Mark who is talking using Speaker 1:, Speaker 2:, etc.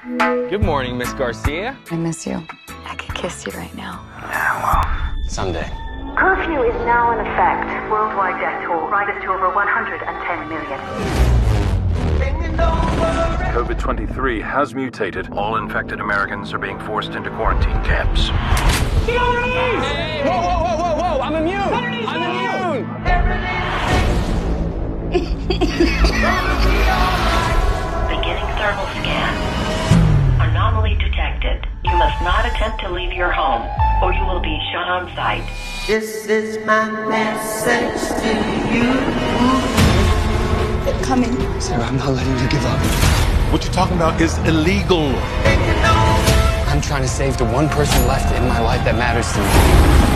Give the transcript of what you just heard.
Speaker 1: Good morning, Miss Garcia.
Speaker 2: I miss you. I could kiss you right now.
Speaker 1: Yeah, well, someday.
Speaker 3: Curfew is now in effect. Worldwide death toll rises to over 110 million.
Speaker 4: COVID-23 has mutated. All infected Americans are being forced into quarantine camps.
Speaker 1: Get on your knees! Hey. Whoa, whoa, whoa, whoa, whoa! I'm immune! I'm immune!
Speaker 3: Beginning thermal scan. Anomaly detected. You must not attempt to leave your home, or you will be shot on sight.
Speaker 5: This is my message to you.
Speaker 2: They're coming.
Speaker 1: Sarah, I'm not letting you give up.
Speaker 4: What you're talking about is illegal.
Speaker 1: I'm trying to save the one person left in my life that matters to me.